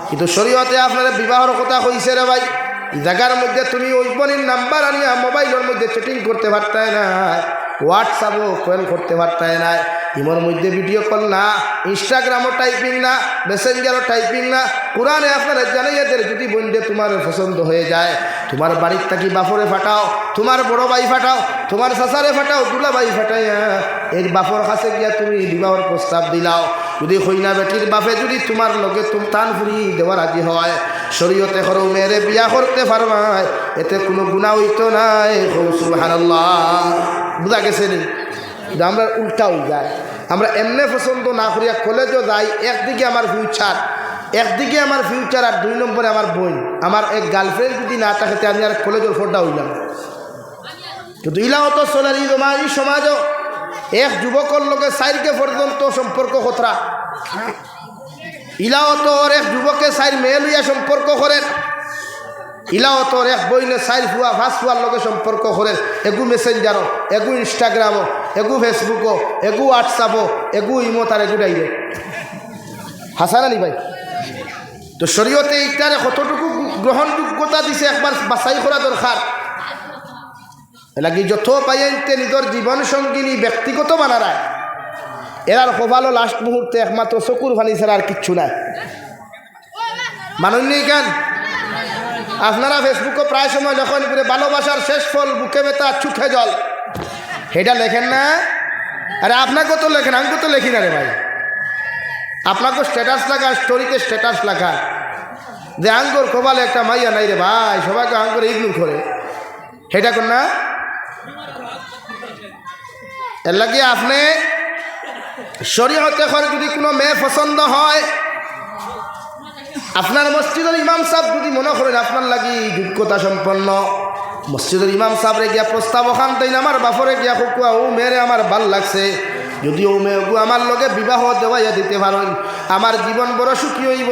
কিন্তু শরীয়তে আপনারা বিবাহর কথা কইছে রে ভাই, জায়গার মধ্যে তুমি ওই বোনের নাম্বার আনিয়া মোবাইলের মধ্যে চ্যাটিং করতে পারতাই না, হোয়াটসঅ্যাপও কল করতে পারতাই না, ইমোর মধ্যে ভিডিও কল না, ইনস্টাগ্রামও টাইপিং না, মেসেঞ্জারও টাইপিং না। কোরআনে আপনারা জানাইয়াদের যদি বন্ধে তোমার পছন্দ হয়ে যায়, তোমার বাড়ির থাকি বাপরে ফাটাও, তোমার বড় ভাই ফাটাও, তোমার শাসারে ফাটাও, দুলা ভাই ফাটাইয়া এর বাপর কাছে গিয়া তুমি বিবাহর প্রস্তাব দিলাও। যদি কইনা বেটির বাপে যদি তোমার লগে টান ফুরি দেওয়া রাজি হয়, শরীয়তে করো মেয়েরে বিয়া করতে পারবাই, এতে কোনো গুনাহ হইতো নাই। সুবহানাল্লাহ। বুঝা গেছে নি? আমরা উল্টা হয়ে যায়, আমরা এমনি পছন্দ না করিয়া কলেজও যাই, একদিকে আমার ফিউচার, একদিকে আমার ফিউচার, আর 2 নম্বরে আমার বোন, আমার এক গার্লফ্রেন্ড যদি না থাকে আমি আর কলেজের ফোরটা হইলাম। কিন্তু ইলাও তো সোনারি জমা এই সমাজও এক যুবকর লোকে 4কে পর্যন্ত সম্পর্ক খতরা, ইলাও তো এক যুবকে 4 মেয়ে লইয়া সম্পর্ক করেন, ইলাও তোর এক বইনে 4 ফুয়া 5 ফুয়ার লগে সম্পর্ক করেন, এগু মেসেঞ্জারও, এগু ইনস্টাগ্রামও, এগু ফেসবুকও, এগু হোয়াটসঅ্যাপও, এগু ইমো, তার এগু ডাইরেক্ট। হাসানা নি ভাই? তো শরীয়তে এইটারে কতটুকু গ্রহণযোগ্যতা দিছে একবার বাছাই করা দরকার। এলাকি যত পাইতে নিজের জীবন সঙ্গিনী ব্যক্তিগত বানারায়, এরার কপালও লাস্ট মুহূর্তে একমাত্র চকুর ফানি ছাড়া আর কিচ্ছু নাই। মানুষ নেই কেন? আপনারা ফেসবুকে প্রায় সময় লেখেন করে ভালোবাসার শেষ ফল বুকে ব্যথা চোখে জল, সেটা লেখেন না? আরে আপনাকেও তো লেখেন, আমি তো লেখি না রে ভাই। আপনাকে স্ট্যাটাস লাগা, স্টোরিতে স্ট্যাটাস লাগা যে আঙ্গুর কপালে একটা মাইয়া নাই রে ভাই, সবাইকে আঙ্গুর ইগনোর করে, সেটা কর না? এর লাগে আপনি শরীয়তে করে যদি কোনো মেয়ে পছন্দ হয়, আপনার মসজিদের ইমাম সাহেব যদি মনে করেন আপনার লাগি যোগ্যতা সম্পন্ন, মসজিদের ইমাম সাহেবরে গিয়া প্রস্তাব ওখান তাই না আমার বাপরে গিয়া কুকুয়া ও মেয়েরে আমার ভাল লাগছে, যদি ও মেয়েগু আমার লগে বিবাহ দেওয়াইয়া দিতে পারেন, আমার জীবন বড় সুখী হইব।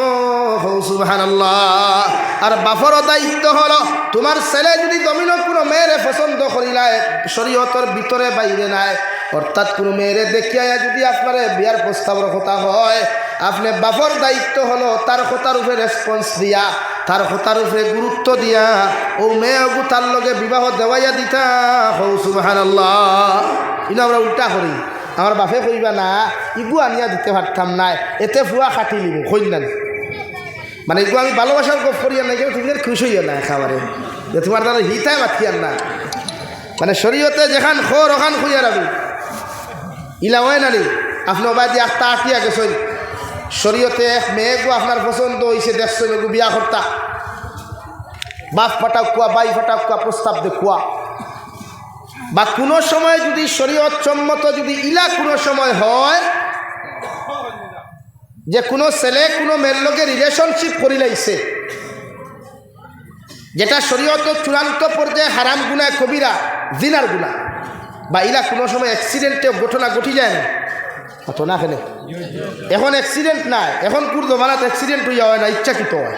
সুবহানাল্লাহ। আর বাপরও দায়িত্ব হলো তোমার ছেলে যদি জমিন কোনো মেয়েরে পছন্দ করিলায়, শরীয়তের ভিতরে বাইরে নাই, অর্থাৎ কোনো মেয়েরে দেখিয়া যদি আপনার বিয়ার প্রস্তাবের কথা হয়, আপনি বাপর দায়িত্ব হলো তার কথার উপরে রেসপন্স দিয়া, তার কথার উপরে গুরুত্ব দিয়া ও মেয়েগু তার লগে বিবাহ দেওয়াইয়া দিতা। সুবহানাল্লাহ। কিন্তু আমরা উল্টা করি, আমার বাপে কইবা না ইগু আনিয়া দিতে পারতাম না, এতে ফুয়া খাটি লিব কইনা, মানে এগুলো আমি ভালোবাসার গপ করিয়া না, কেউ তুমি খুশি হইয়া না একেবারে যে তোমার দ্বারা হিতায় মাথিয়ার না, মানে শরীয়তে যেখান খোর ওখান খুঁজে রাখি ইলা হয় না নি। আপনি ওবাই দিয়ে একটা আটিয়া গেছেন, শরীয়তে এক মেয়েগু আপনার পছন্দ হয়েছে, দেখছেন এগু বিয়া করতা, বাপ ফাটাক কুয়া, বাই ফাটাক কুয়া, প্রস্তাব দেখুয়া, বা কোনো সময় যদি শরীয়ত সম্মত যদি ইলা কোনো সময় হয় যে কোনো ছেলে কোনো মেয়ের লগে রিলেশনশিপ করি লাইছে, যেটা শরীয়ত চূড়ান্ত পর্যায়ে হারাম গুনাহ কবিরা, জিনার গুনাহ, বা ইলা কোনো সময় অ্যাক্সিডেন্টে ঘটনা ঘটি যায় না, অত না ফেলে এখন অ্যাক্সিডেন্ট নাই, এখন পুর জমানাত অ্যাক্সিডেন্ট হইয়া হয় না, ইচ্ছাকৃত হয়,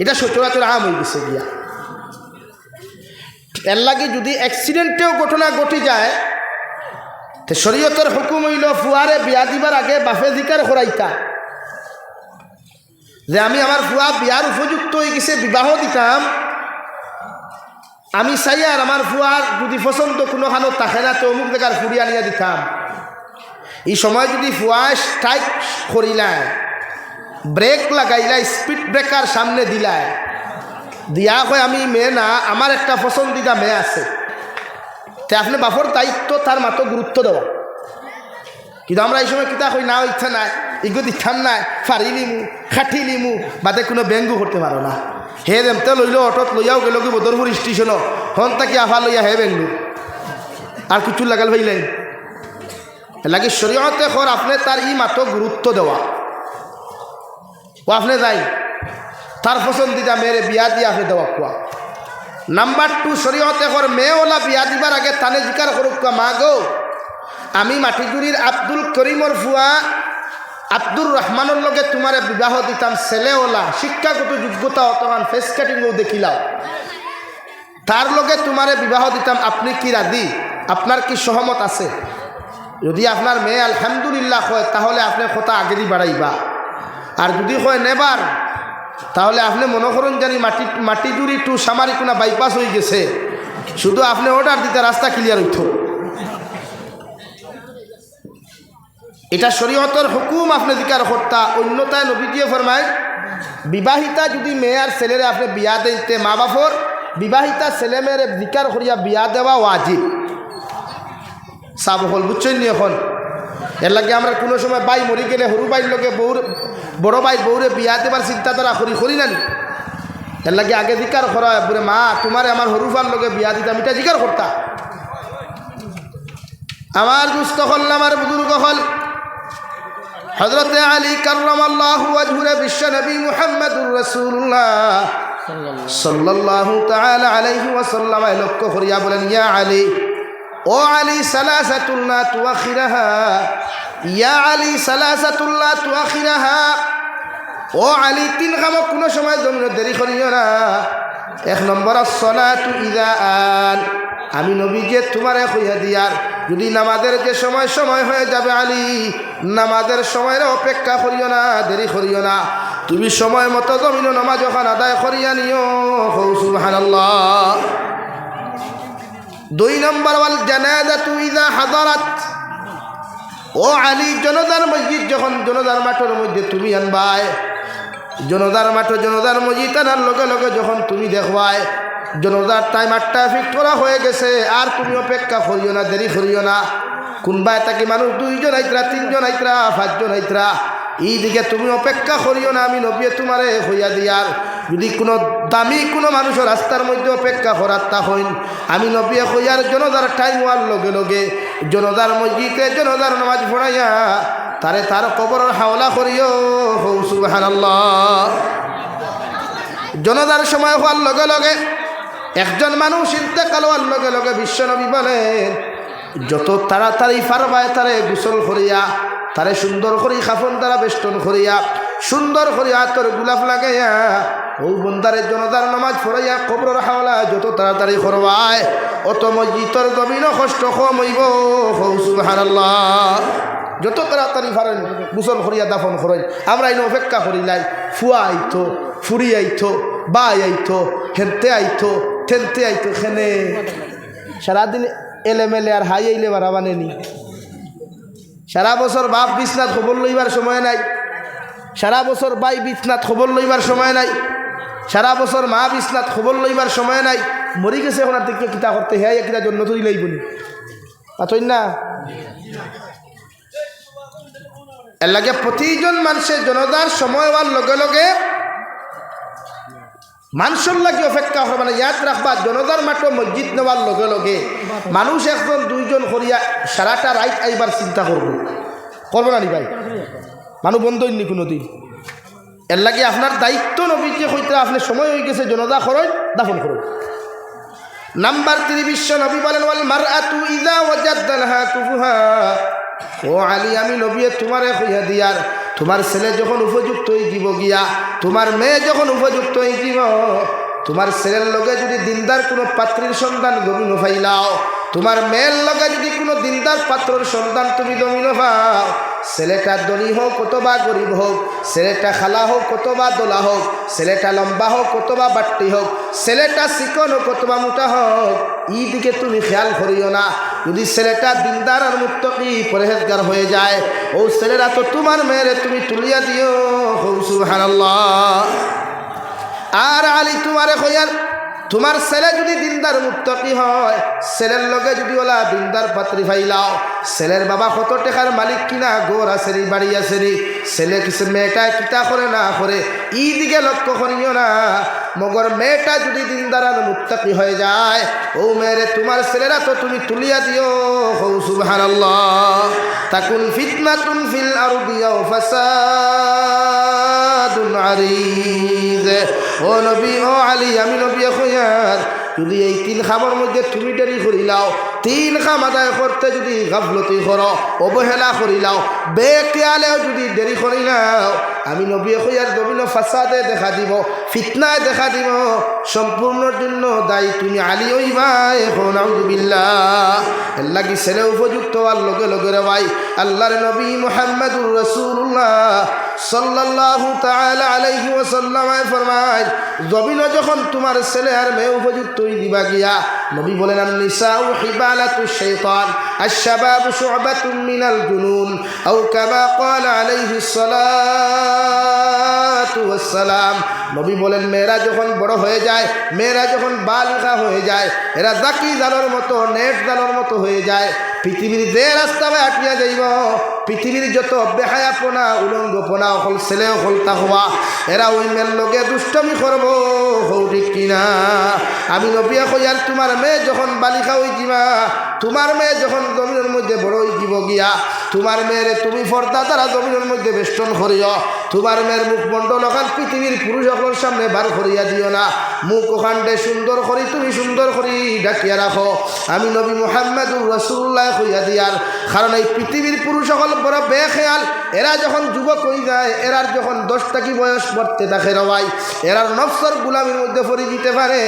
এটা সচরাচর আম হয়ে গেছে গিয়া। এর লাগে যদি অ্যাক্সিডেন্টেও ঘটনা ঘটি যায়, তো শরীয়তের হুকুম হইল ফুয়ারে বিয়া দিবার আগে বাফে জিকার করাইতা যে আমি আমার ফুয়া বিয়ার উপযুক্ত হয়ে গেছে, বিবাহ দিতাম, আমি চাই আর আমার ফুয়ার যদি পছন্দ কোনোখানো থাকে না তো অমুক জায়গার ফুরিয়া নিয়ে দিতাম। এই সময় যদি ফুয়া স্ট্রাইক করিলায়, ব্রেক লাগাইলায়, স্পিড ব্রেকার সামনে দিলায়, দিয়া হয় আমি মেয়ে না, আমার একটা পছন্দিদা মেয়ে আছে, তে আপনি বাপর দায়িত্ব তার মাত্র গুরুত্ব দেওয়া। কিন্তু আমরা এই সময় কিতা কই না, ইচ্ছা নাই, ইগো দিতাম নাই, ফারি লিমু, খাটি লিমু, বাদে কোনো ব্যঙ্গু করতে পারো না, হে দেমতে লইল অটোত লইয়াও গেল কি বদরপুর স্টেশনও হন তাকে আফা লইয়া হে বেঙ্গু আর কিছু লাগাল ভাইলেন। লাগে শরীয়তে খর আপনি তার ই মাত্র গুরুত্ব দেওয়া, ও আপনি যাই তার পছন্দিদা মেয়েরে বিয়া দিয়ে আপনি দেওয়া কোয়া। নাম্বার 2, শরীয়তে খর মেয়েওয়ালা বিয়া দিবার আগে তানে জিকার করুক কোয়া, মা গো আমি মাটিজুরির আব্দুল করিমর ফুয়া আব্দুর রহমানের লগে তোমারে বিবাহ দিতাম, ছেলেওলা, শিক্ষাগত যোগ্যতা অতমান ফেস কাটিংও দেখিলাও, তার লগে তোমারে বিবাহ দিতাম, আপনি কি রাজি? আপনার কি সহমত আছে? যদি আপনার মেয়ে আলহামদুলিল্লাহ হয় তাহলে আপনি কথা আগেরই বাড়াইবা, আর যদি হয় নেবার, তাহলে আপনি মনে করুন জানি মাটি জুড়ি টু সামারিকোনা বাইপাস হয়ে গেছে, শুধু আপনি অর্ডার দিতে রাস্তা ক্লিয়ার হইত। এটা শরীয়তের হুকুম, আপনি জিকার করতা। অন্যতায় নবীজিয়ে ফরমায় বিবাহিতা যদি মেয়ে আর ছেলেরে আপনি বিয়া দিতে, মা বাপর বিবাহিতা ছেলে মেয়েরে জিকার করিয়া বিয়া দেওয়া ওয়াজিব। সাব হল বুঝছেন নি? এখন এর লাগে আমরা কোনো সময় বাই মরি গেলে সরু বাইর লগে বড় ভাই বউরে বিয়া দেবার চিন্তাধারা করি না। এর লাগে আগে জিকার করা হয়, বলে মা তোমারে আমার হরুফার লগে বিয়া দিতাম, এটা জিকার করতা। আমার দুস্থ হল, আমার বুজুর্গ হল হযরতে আলী কাররামাল্লাহু ওয়াজহুরে বিশ্ব নবী মুহাম্মদুর রাসূলুল্লাহ সাল্লাল্লাহু তাআলা আলাইহি ওয়াসাল্লাম লক্ষ্য করিয়া বলেন, ইয়া আলী, ও আলী, সালাসাতুল্লাহ তুআখিরাহা, ইয়া আলী সালাসাতুল্লাহ তুআখিরাহা, ও আলী, তিন কাম কোনো সময় তোমরা দেরি করিও না। এক নম্বর আসসালাতু ইযা আন, আমি নবী যে তোমারে কইয়া দিয়ার, যদি নামাজের যে সময় হয়ে যাবে আলী, নামাজের সময়ের অপেক্ষা করিও না, দেরি করিও না, তুমি সময় মতো জমিন নামাজ ওখান আদায় করিয়া নিও। সুবহানাল্লাহ। দুই নম্বর ওয়াল জানাজাতু ইযা হাদারাত, ও আলী, জনতার মসজিদ যখন জনতার মাঠের মধ্যে তুমি আনবায়, জনতার মাঠে জনতার মসজিদ আনার লগে লগে যখন তুমি দেখবায় জনতার টাইম 8টা ফিক্স করা হয়ে গেছে, আর তুমি অপেক্ষা করিও না, দেরি করিও না। কোনবায় তাকে মানুষ 2 জন আইতরা, 3 জন আইতরা, 5 জন আইতরা, এই দিকে তুমি অপেক্ষা করিও না, আমি নবী তোমারে হইয়া দিয়ার। যদি কোনো দামি কোনো মানুষের রাস্তার মধ্যে অপেক্ষা করার তা হইন, আমি নবী হইয়ার জনতার টাইম হওয়ার লগে লগে জনতার মসজিদে জনতার নামাজ পড়াইয়া তারে তার কবরের হাওলা করিও। সুবহানাল্লাহ। জনতার সময় হওয়ার লগে লগে একজন মানুষ ইন্তেকাল হওয়ার লগে লগে বিশ্বনবী বলেন, যত তাড়াতাড়ি পারবায় তারে গোসল করিয়া, তারে সুন্দর করি কাফন দ্বারা বেষ্টন করিয়া, সুন্দর করিয়া তোর গোলাপ লাগাইয়া ও বন্দারে জনতার নামাজ পড়াইয়া কবরের হাওলা যত তাড়াতাড়ি করবায়, অত মসজিদর জমিনও কষ্ট কম হইব। সুবহানাল্লাহ। যত তাড়াতাড়ি পারেন গোসল করিয়া দাফন করেন। আমরা এই অপেক্ষা করিলাই, ফুয়া আইতো, ফুরি আইতো, বাই আইতো, হেনতে আইতো, ঠেনতে আইতো, খেনে সারাদিন এলেমেলে আর হাই আইলে বাড়াবানে নি। সারা বছর বাপ বিছনাথ খবর লইবার সময় নাই, সারা বছর বাই বিছনাথ খবর লইবার সময় নাই, সারা বছর মা বিছনাথ খবর লইবার সময় নাই। মরি গেছে এখন আর থেকে কিতা করতে, হ্যাঁ কিতা জন্য তুই লইবনি পাতই না। এর লাগে প্রতিজন মানুষের জনতার সময় হওয়ার লগে লগে মানুষের লাগে অপেক্ষা হবে, মানে ইয়াদ রাখবা, জনতার মাঠে মসজিদ নেওয়ার লগে লগে মানুষ 1 জন 2 জন করিয়া সারাটা রাইট আইবার চিন্তা করবো না নি ভাই? মানুষ বন্ধ হয়নি কোনো দিন। এর লাগে আপনার দায়িত্ব নবীকে হইতে, আপনি সময় হয়ে গেছে জনতা করেন, দাফন করুন। নাম্বার 3 বিশ্ব নবী বলেন, ওয়াল মারআতু ইযা ওয়াজাদালহা কুফুহা, ও আলী, আমি নবী তোমারে কইয়া দিয়ার, তোমার ছেলে যখন উপযুক্ত হয়ে যাব গিয়া, তোমার মেয়ে যখন উপযুক্ত হয়ে যাব, তোমার ছেলের লগে যদি দিনদার কোনো পাত্রীর সন্তান গমিন ফাইলাও, তোমার মেয়ের লগে যদি কোনো দিনদার পাত্রর সন্তান তুমি গমিন পাও, ছেলেটা ধনী হোক কতবা গরিব হোক, ছেলেটা খালা হোক কতবা দোলা হোক, ছেলেটা লম্বা হোক কতবা বাট্টি হোক, ছেলেটা চিকন হোক কতবা মোটা হোক, এই দিকে তুমি খেয়াল করিও না। যদি ছেলেটা দিনদার আর মুত্তাকি পরহেজগার হয়ে যায়, ও ছেলেরা তো তোমার মেয়েরে তুমি তুলিয়া দিও। সুবহানাল্লাহ। আর আলী তোমারে কইয়ার, তোমার ছেলে যদি দিনদার মুত্তাকি হয়, ছেলের লগে যদি ওলা দিনদার পাত্রী ফাইলাও, ছেলের বাবা কত টাকার মালিক কিনা, গোর আসেনি, বাড়ি আসেনি, ছেলে কিছু মেয়েটা কিতা করে না করে, এই দিকে লক্ষ্য করিও না। মগর মেয়েটা যদি দিনদার আর মুত্তাকি হয়ে যায়, ও মেয়েরে তোমার ছেলেরা তো তুমি তুলিয়া দিও। সুবহানাল্লাহ। তাকুন ফিতনাতুন ফিল আরদি আও ফাসাদুন আরিদ। ও নবী, ও আলী, আমি নবী কইয়ার, যদি এই 3 কামের মধ্যে তুমি দেরি করিলাও, 3 কাম আদায় করতে যদি গাফলতি করো, অবহেলা করিলাও, বেখেয়ালেও যদি দেরি করিলাও, আমি নবী কইয়ার জমিন ফাসাদে দেখা দিব, ফিতনায় দেখা দিব, সম্পূর্ণ জন্য দায়ী তুমি আলী হইবা। এখন নাউযুবিল্লাহ। এর লাগি ছেলে উপযুক্ত হওয়ার লগে লগে রে ভাই, আল্লাহর নবী মুহাম্মদুর রাসূলুল্লাহ সাল্লাল্লাহু তাআলা আলাইহি ওয়াসাল্লাম ফরমায় জমিন যখন তোমার ছেলে আর মেয়ে উপযুক্ত দিবা গিয়া নবী বলেন আন-নিসাউ হিবালাতুশ শাইতান আশ-শাবাবু শু'বাতুম মিনাল জুনুন আও কামা ক্বালা আলাইহিস সালাতু ওয়াস সালাম। নবী বলেন মেয়েরা যখন বড় হয়ে যায়, মেয়েরা যখন বালিকা হয়ে যায়, এরা জাকি জানোর মতো নেট জানোর মতো হয়ে যায়। পৃথিবীর যে রাস্তায় আটিয়া যাইব, পৃথিবীর যত বেহায়াপনা উলঙ্গপনা হল ছেলে হল তাহওয়া, এরা ওই মেয়ের লগে দুষ্টমি করবো। ঠিক কিনা? আমি নবিয়া কইয়ার তোমার মেয়ে যখন বালিকা হয়ে যাবা, তোমার মেয়ে যখন জমিনের মধ্যে বড় হয়ে যাব গিয়া, তোমার মেয়ের তুমি পর্দা দ্বারা জমিনের মধ্যে বেষ্টন করিও। তোমার মেয়ের মুখমণ্ডল ওখান পৃথিবীর পুরুষ সকলের সামনে বার করিয়া দিও না। মুখ ওখানটে সুন্দর করি তুমি সুন্দর করি ডাকিয়া রাখো। আমি নবী মুহাম্মদুর রাসূলুল্লাহ কইয়া দিয়ার কারণ এই পৃথিবীর পুরুষ সকল বড় বেখেয়াল। এরা যখন যুবক হয়ে যায়, এরার যখন 10 টাকি বয়স পড়তে থাকে রবাই, এরার নফসর গুলামির মধ্যে পড়ে দিতে পারে।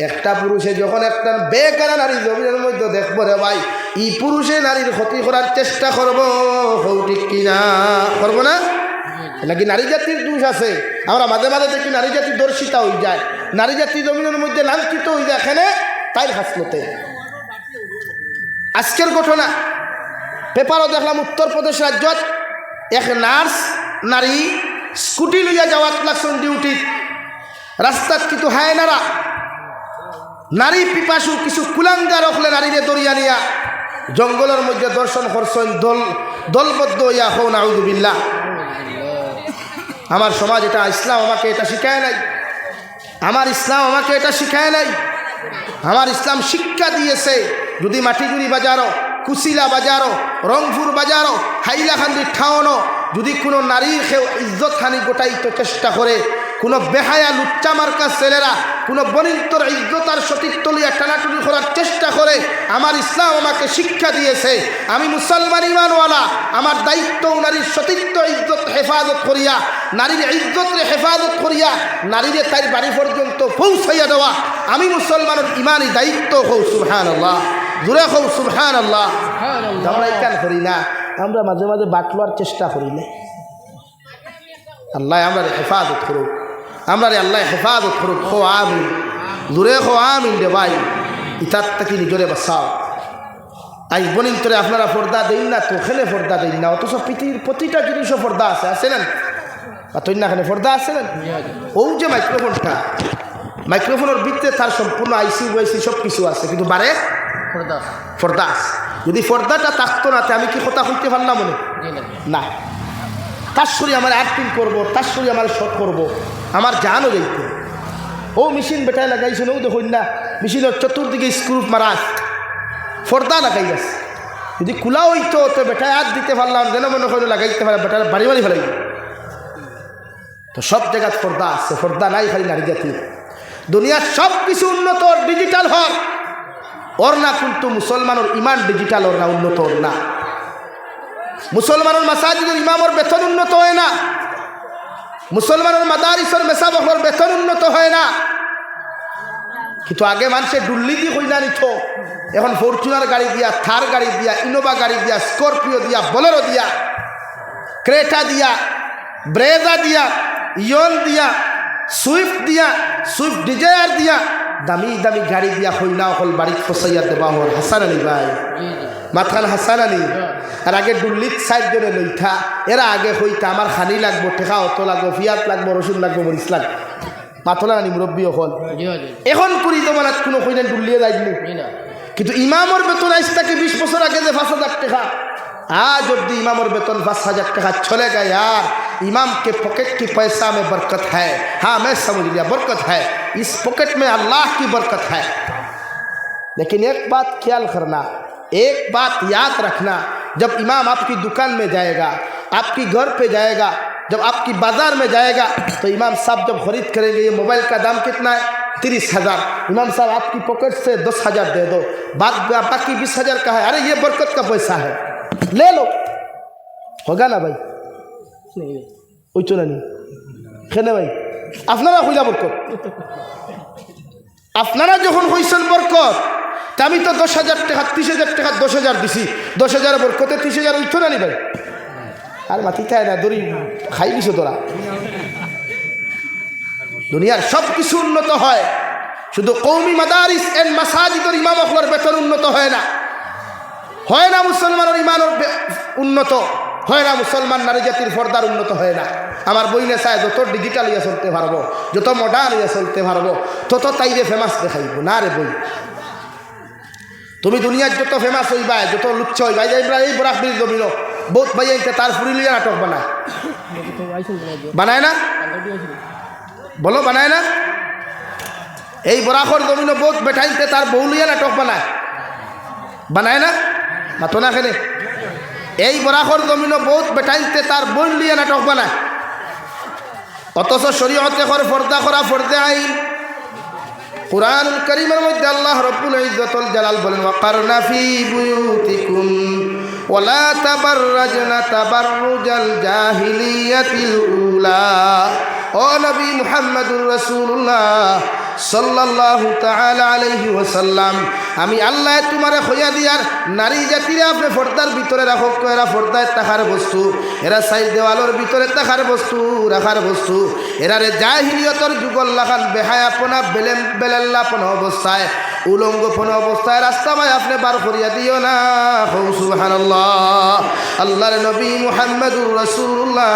একটা পুরুষে যখন একটা বেকারা নারী জমিনের মধ্যে দেখবো রে ভাই, এই পুরুষে নারীর ক্ষতি করার চেষ্টা করবো। ঠিক কিনা? করবো না? নাকি নারী জাতির দোষ আছে? আমরা মাঝে মাঝে দেখি নারী জাতি দর্শিতা হয়ে যায়, নারী জাতি জমিনের মধ্যে লাঞ্ছিত হয়ে যায়। এখানে তাই হাসলতে আজকের ঘটনা পেপারও দেখলাম, উত্তরপ্রদেশ রাজ্যত এক নার্স নারী স্কুটি লইয়া যাওয়াত লাগছেন ডিউটি। রাস্তাত কিন্তু হায়নারা নারী পিপাসু কিছু কুলাঙ্গার হলে নারীরে দরিয়া নিয়া জঙ্গলের মধ্যে দর্শন করছেন দলবদ্ধ হইয়া। হো নাউযুবিল্লাহ। আমার সমাজ এটা, ইসলাম আমাকে এটা শিখায় নাই। আমার ইসলাম আমাকে এটা শিখায় নাই। আমার ইসলাম শিক্ষা দিয়েছে যদি মাটিগুড়ি বাজারও, কুশিলা বাজারও, রংপুর বাজারও, হাইলাকান্দি ঠাউনও যদি কোনো নারীর কেউ ইজ্জত হানি গোটাইতে চেষ্টা করে, কোনো বেহায়া লুচ্চা মার্কা ছেলেরা কোনো বনিন্তর ইজ্জত আর সতীত্ব লিয়া টানাটুনি করার চেষ্টা করে, আমার ইসলাম আমাকে শিক্ষা দিয়েছে আমি মুসলমান ইমানওয়ালা, আমার দায়িত্ব নারীর সতীত্ব ইজ্জত হেফাজত করিয়া, নারীর ইজ্জতরে হেফাজত করিয়া নারীরে তার বাড়ি পর্যন্ত পৌঁছাইয়া দেওয়া আমি মুসলমানের ইমানি দায়িত্ব। হৌ সুবহানাল্লাহ, জুড়ে হৌ সুবহানাল্লাহ। আমরা এখান করি না, আমরা মাঝে মাঝে বাটলার চেষ্টা করি না। আল্লাহ আমরা হেফাজত করুক, আমরা আল্লাহ হেফাজত করুক। হো আমিন, জুড়ে হো আমিন রে ভাই। ইতার থেকে নিজরে বাঁচাও। আই বনিন্তরে আপনারা পর্দা দেন না তো, খেলে পর্দা দেন না, অথচ পৃথিবীর প্রতিটা জিনিসও পর্দা আছে, আছে না? তুই না এখানে পর্দা আছে না? ও যে মাইক্রোফোনটা, মাইক্রোফোনের ভিতরে তার সম্পূর্ণ আইসি ওয়াইসি সব কিছু আছে, কিন্তু বারে পর্দা আছে। যদি পর্দাটা থাকতো না আমি কি কথা হইতে পারলাম মনে না? তার শরীর আমার আর্টিং করবো, তার শরীর আমার শট করবো, আমার জানও যাইত। ও মেশিন বেটায় লাগাইছে, ও দেখুন না মেশিনের চতুর্দিকে স্ক্রু মারা পর্দা লাগাই গেছে। যদি খোলা হইতো তো বেটায় হাত দিতে পারলাম, যেন মনে করে লাগাইতে পারে, বেটার বাড়ি বাড়ি ফেলাই। তো সব জায়গায় পর্দা আছে, পর্দা নাই খালি নারী জাতির। দুনিয়ার সব কিছু উন্নত ডিজিটাল হক ওর না, কিন্তু মুসলমানের ইমান ডিজিটাল ওর না, উন্নত ওর না। মুসলমানের মাসাজিদের ইমামর বেতন উন্নত হয় না, মুসলমানের মাদারিসের মেসাবকর বেতন উন্নত হয় না। কিন্তু আগে মানুষের দুর্নীতি হই না নিত, এখন ফরচুনার গাড়ি দিয়া, থার গাড়ি দিয়া, ইনোভা গাড়ি দিয়া, স্করপিও দিয়া, বোলেরো দিয়া, ক্রেটা দিয়া, ব্রেজা দিয়া, ইয়ন দিয়া, সুইফট দিয়া, সুইফট ডিজায়ার দিয়া, দামি দামি গাড়ি দিয়া হই না অকল বাড়ি ফসাইয়া দেবা হল। হাসান আলী ভাই, মাথান হাসান আলী। আর আগে দুর্নীত সাইড জনে লইথা, এরা আগে হইতা আমার খানি লাগবো, টেকা অত লাগবো, ফিয়াত লাগবো, রসুন লাগবো, মরিচ লাগবো, মাথলা আনি মুরব্বী হল। এখন করি তো মানে কোনো কইলেন ডুলিয়ে যাইনি। কিন্তু ইমামর বেতন আইস তাকে 20 বছর আগে যে 5,000 টাকা, आज अब्दी इमाम और बेतन 5,000 टका चलेगा यार। इमाम के पॉकेट की पैसा में बरकत है। हाँ मैं समझ लिया, बरकत है, इस पॉकेट में अल्लाह की बरकत है। लेकिन एक बात ख्याल करना, एक बात याद रखना, जब इमाम आपकी दुकान में जाएगा, आपकी घर पे जाएगा, जब आपकी बाजार में जाएगा, तो इमाम साहब जब खरीद करेंगे, ये मोबाइल का दाम कितना है 30,000, इमाम साहब आपकी पॉकेट से 10,000 दे दो, बाकी 20,000 का है, अरे ये बरकत का पैसा है, ले लो। होगा ना भाई? ওই তো নানি খেলে ভাই আপনারা কইলা বরকত, আপনারা যখন কইছেন বরকত, আমি তো 10,000 টাকা 30,000 টাকা 10,000 দিছি, 10,000 বরকতে 30,000 উঠতো নানি ভাই? আর মাতি খায় না দড়ি খাই দিছো তোরা দুনিয়ার সব কিছু উন্নত হয় শুধু কওমি মাদারিস এন্ড মাসাজিদের ইমাম হকলের বেতন উন্নত হয় না মুসলমানের ইমানের উন্নত হয় না মুসলমান নারী জাতির ফর্দার উন্নত হয় না আমার বইনে চায় যত ডিজিটাল ইয়া চলতে পারবো যত মডার্ন ইয়া চলতে পারবো তত তাইরে ফেমাস দেখাইব না রে বই তুমি দুনিয়ার যত ফেমাস হইবা যত লুচ্ছ হইবা এই বরাক ব্রিজ জমিল বহুত ভাই তার ফুরিলিয়া নাটক বানায় না বলো বানায় না এই বরাকর জমিন বহুত বেঠাইতে তার বহুলিয়া নাটক বানায় না মাতো না খেলে এই বরাকর জমিন বহুত বেঠাইতে তার বোন লিয়া নাটক বানায় অথচ শরীয়তে পর্দা করা ফরজে আইন কুরআনুল কারীমের মধ্যে আল্লাহ রাব্বুল ইজ্জাতুল জালাল বলেন ওয়াকারনা ফি বুয়ুতিকুম ওয়ালা তাবাররাজনা তাবাররুজাল জাহিলিয়াতিল উলা ও নবী মুহাম্মদুর রাসূলুল্লাহ সাল্লাল্লাহু তাআলা আলাইহি ওয়াসাল্লাম আমি আল্লাহ তোমারে খয়া দিয়ার নারী জাতিরে আপনি পর্দার ভিতরে রাখো এরা পর্দায় থাকার বস্তু এরা সাইড দেওয়ালের ভিতরে থাকার বস্তু রাখার বস্তু এরারে জাহিলিয়তর যুগল লাখান বেহায়াপনা বেলেল্লাপনা অবস্থায় উলঙ্গপন অবস্থায় রাস্তা ভাই আপনি বার করিয়া দিও না সুবহানাল্লাহ আল্লাহর নবী মুহাম্মদুর রাসূলুল্লাহ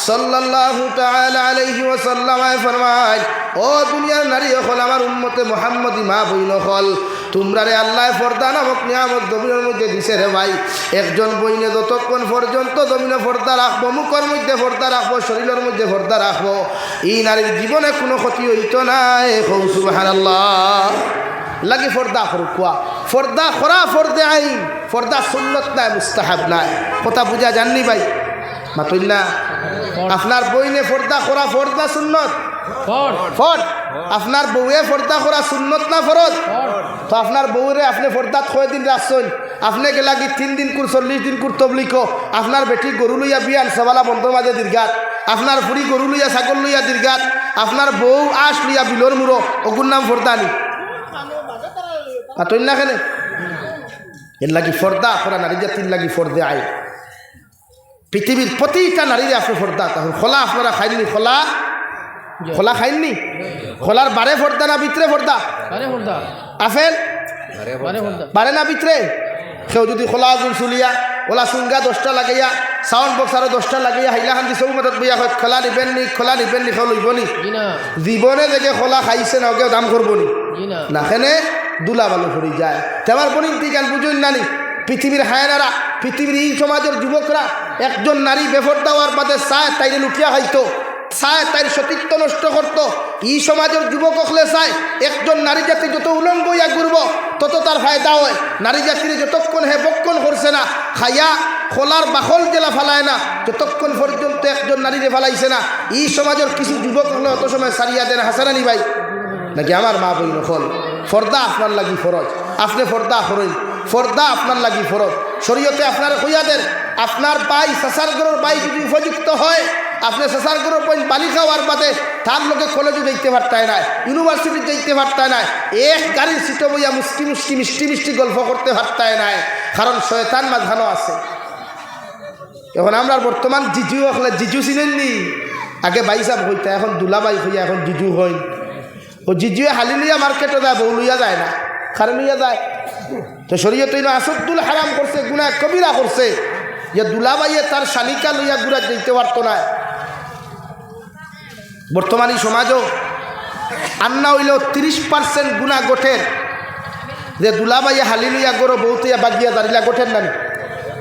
সাল্লাল্লাহু তাআলা আলাইহি ওয়াসাল্লাম ফরমায় ও দুনিয়ার নারী হল আমার উম্মতে মুহাম্মদী মা বইন হল তোমরা রে আল্লাহ পর্দা নামক নিয়ামত জমিনের মধ্যে দিছে রে ভাই একজন বইনে যতক্ষণ পর্যন্ত জমিনে পর্দা রাখবো মুখের মধ্যে পর্দা রাখবো শরীরের মধ্যে পর্দা রাখবো এই নারীর জীবনে কোনো ক্ষতি হইতো না সুবহানাল্লাহ লাগি পর্দা করুক কোয়া পর্দা করা ফরদে আইন পর্দা সুন্নত নাই মুস্তাহাব নাই কথা বুঝা জাননি ভাই মাতুল না আপনার বইনে পর্দা করা পর্দা সুন্নত ফরজ আপনার বউয়ে পর্দা করা সুন্নত না ফরজ তো আপনার বউরে আপনি পর্দাত কয় দিন রাখছেন আপনি গেলাগি 3 দিন কুর 40 দিন কুর তবলিক আপনার বেটি গরু লইয়া বিয়ান সবালা বন্ধ মাঝে দীর্ঘাত আপনার ফুরি গরু লইয়া ছাগল লইয়া দীর্ঘাত আপনার বউ আশ লইয়া বিলর মুড়ো ওগুর নাম পর্দানি মাতুল না কেনে এর লাগি পর্দা করা নারী জাতির লাগি ফরদে আই পৃথিবীর প্রতিটা নারীরে আপনি পর্দা তখন খোলা আপনারা খাইননি খোলা খাইননি খোলার বারে পর্দা না ভিতরে পর্দা আফেল বারে না ভিতরে কেউ যদি খোলা আগুন চুলিয়া ওলা চুঙ্গা 10টা লাগাইয়া সাউন্ড বক্স আরো 10টা লাগাইয়া হাইলাখান্দি চৌমাতত বইয়া হয় খোলা নিবেননি কেউ লইবনি জীবনে দেখে খোলা খাইছে না কেউ দাম করবনি না খেনে দুলা বালু ভরি যায় তেমার বনিন্তি জ্ঞান বুঝুন নানি পৃথিবীর হায়নারা পৃথিবীর এই সমাজের যুবকরা একজন নারী বেপরদা হওয়ার বাদে চায় তাইরে লুটিয়া খাইতো চায় তাই সতীত্ব নষ্ট করত এই সমাজের যুবক হলে চায় একজন নারী জাতি যত উলঙ্গ ইয়া ঘুরব তত তার ফায়দা হয় নারী জাতির যতক্ষণ বক্ষণ করছে না খাইয়া খোলার বাখল জেলা ফালায় না যতক্ষণ পর্যন্ত একজন নারীরে ফালাইছে না এই সমাজের কিছু যুবক হলে অত সময় সারিয়া দেন হাসানানি ভাই নাকি আমার মা বই নকল ফর্দা আপনার লাগি ফরজ আপনি ফর্দা করেন ফর্দা আপনার লাগি ফরজ শরীয়তে আপনার কইয়া দেন আপনার বাই সাসার গরুর বাই যদি উপযুক্ত হয় আপনি সাসার গরুর পয়েন্ট বালি খাওয়ার বাদে তার লোকে কলেজে যাইতে পারতায় না ইউনিভার্সিটি যাইতে পারতায় না এক গাড়ির সিটে বইয়া মিষ্টি গল্প করতে পারতায় না কারণ শয়তান মাঝখানো আছে এখন আমরা বর্তমান জিজু হলে জিজু চিনেননি আগে বাইসাব হইতা এখন দুলাবাই হইয়া এখন জিজু হয় ও জিজুয়ে হালি লইয়া মার্কেটে যায় বউ লইয়া যায় না কারণ লইয়া যায় তো শরীয়তে আসদ্দুল হারাম করছে গুনাহ কবিরা করছে যে দুলাবাইয়ে তার শালিকা লইয়া গুড়া যেতে পারতো না বর্তমানে সমাজও আন্না হইলেও 30% গুণা গোঠের যে দুলাবাইয়ে হালি লইয়া গরো বউতিয়া বাগিয়া দাঁড়িলা গোঠের নানি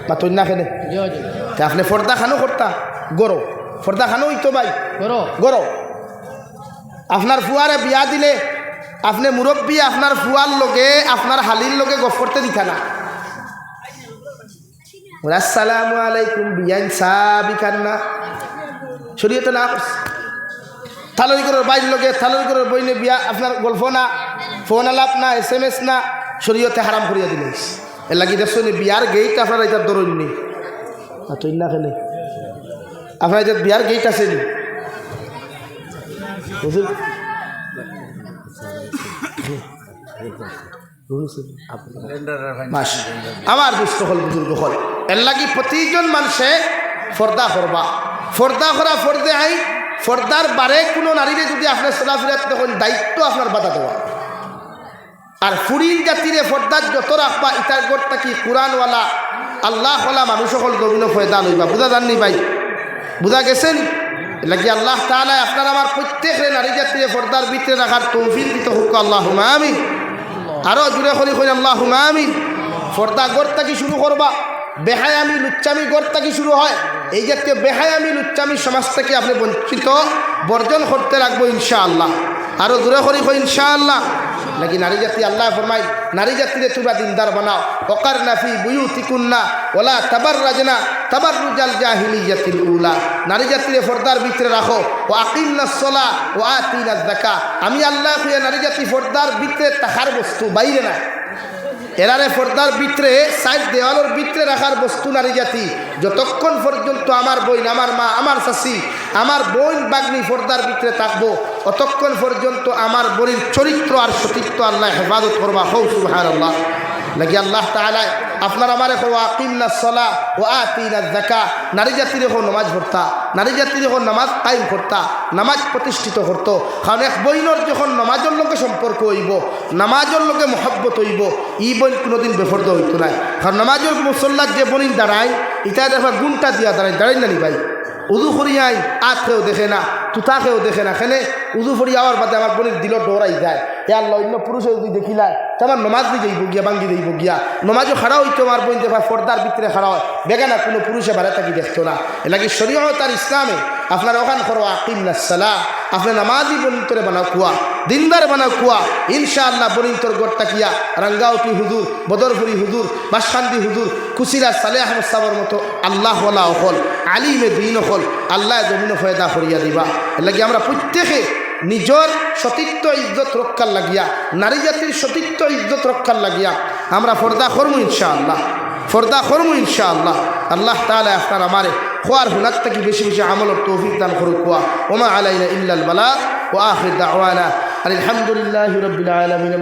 বা তৈ না খেলে আপনি ফর্দা খানো করতা গরো ফর্দা খানো হইতো ভাই গরো আপনার ফুয়ারে বিয়া দিলে আপনি মুরব্বী আপনার ফুয়ার লগে আপনার হালির লগে গফ করতে দিতা না আসসালামু আলাইকুম বিয়াইন সাবি কান্না শরীয়তে না থালরি করার বাইর লগে থালরি করার বইনে বিয়া আপনার গল্প না ফোন আলাপ না SMS না শরীয়তে হারাম করিয়া দিলে এর লাগি দেখছেন বিয়ার গেট আপনার এটা দরুন নেই তুই না খেলে আপনার এটা বিয়ার গেট আছে নি আমার দুস্থ হল বুজুর্গ হল এর লাগি প্রতিজন মানুষে ফর্দা করবা ফর্দা করা ফর্দে আইন ফর্দার বারে কোনো নারীরে যদি আপনার চলাফেরা তখন দায়িত্ব আপনার বাধা দেওয়া আর ফুরিন জাতিরে ফর্দার যত রাখবা ইটার গড়টা কি কোরআনওয়ালা আল্লাহওয়ালা মানুষ সকল গভীর ফয়দা লইবা বুঝা জাননি ভাই বুঝা গেছেন লাগি আল্লাহ তাআলা আপনার আমার প্রত্যেকের নারী জাতিরে ফর্দার ভিতরে রাখার তৌফিক দিতে হোক আল্লাহুম্মা আমিন আরও জুড়ে করি কই আল্লাহুম্মা আমিন ফর্দা গড়টা কি শুরু করবা বেহায়ামি লুচ্চামি গড়টা কি শুরু হয় এই জাতীয় বেহায়ামি লুচ্চামি সমাজ থেকে আপনি বঞ্চিত বর্জন করতে রাখবো ইনশাআল্লাহ আরও জোরে করি কই ইনশাআল্লাহ নাকি নারী জাতি আল্লাহ ফরমাই নারী জাতিরে তোমরা দিনদার বানাও ওকার নাফি বুয়ুতিকুন্না ওলা তাবাররাজনা তাবাররুজাল জাহিলিয়াতিল উলা নারী জাতিরে ফর্দার ভিতরে রাখো ও আকিমনাস সালাহ ও আতিনাজ যাকাত আমি আল্লাহ কইয়া নারী জাতি ফর্দার ভিতরে তাহার বস্তু বাইরে না এরারে ফর্দার ভিতরে সাইড দেওয়ালের ভিতরে রাখার বস্তু নারী জাতি যতক্ষণ পর্যন্ত আমার বোন আমার মা আমার শাশি আমার বোন বাগ্নি ফর্দার ভিতরে থাকবো অতক্ষণ পর্যন্ত আমার বোনের চরিত্র আর সতীত্ব আল্লাহ হেফাজত করবা হৌ সুবহানাল্লাহ লাগি আল্লাহ তাআলা আপনার আমারে করো আকিমনাস সালাহ ও আতিনাজ যাকাত নারী জাতির হো নামাজ পড়তা নারী জাতির হো নামাজ কায়েম করতা নামাজ প্রতিষ্ঠিত করত কারণ এক বইনর যখন নামাজের লোকে সম্পর্ক হইব নামাজের লোকে মহব্বত হইব ই বইন কোনোদিন বেফর্দ হইতো না কারণ নামাজের মুসল্লার যে বনিন দাঁড়ায় এটা দেখা গুণটা দিয়া দাঁড়াই না নি ভাই উজু করিয়াই আখেও দেখে না তুতাকেও দেখে না খেলে উজু ফরি আওয়ার বাদে আমার বোনের দিল ডরাই যায় ইয়ার অন্য পুরুষে যদি দেখিলায় তো আমার নমাজ দিয়ে যাইব গিয়া বাঙ্গি যাইব গিয়া নমাজও খাড়া হইতো আমার বোন দেখা ফর্দার ভিতরে খাড়া হয় বেগানা কোনো পুরুষে বাড়ে থাকি দেখতো না এলাকি শরীয়ত আর ইসলামে আপনার ওখান করো আকিমনাস সালাহ আপনার নামাজি বনিতরে বানাও কুয়া দিনদার বানাও কুয়া ইনশাআল্লাহ বনিতর গড়টা কিয়া রাঙ্গাউটি হুজুর বদরপুরি হুজুর বাসখান্দি হুজুর কুসিরা সালেহ আহমদ সাবর মতো আল্লাহওয়ালা হল আলিমে দিন হল আল্লাহ জমিন ফয়দা করিয়া দিবা এলাকি আমরা প্রত্যেকে নিজের সতীত্ব ইজ্জত রক্ষার লাগিয়া নারী জাতির সতীত্ব ইজ্জত রক্ষার লাগিয়া আমরা ফর্দা করবো ইনশাআল্লাহ ফর্দা করবো ইনশাআল্লাহ আল্লাহ তাআলা আপনার আমারে খোয়ার হুনার থেকে বেশি বেশি আমলের তৌফিক দান করুক কোয়া ওমা আলাইনা ইল্লাল বালাগ ওয়া আখির দাওয়ানা আলহামদুলিল্লাহি রাব্বিল আলামিন।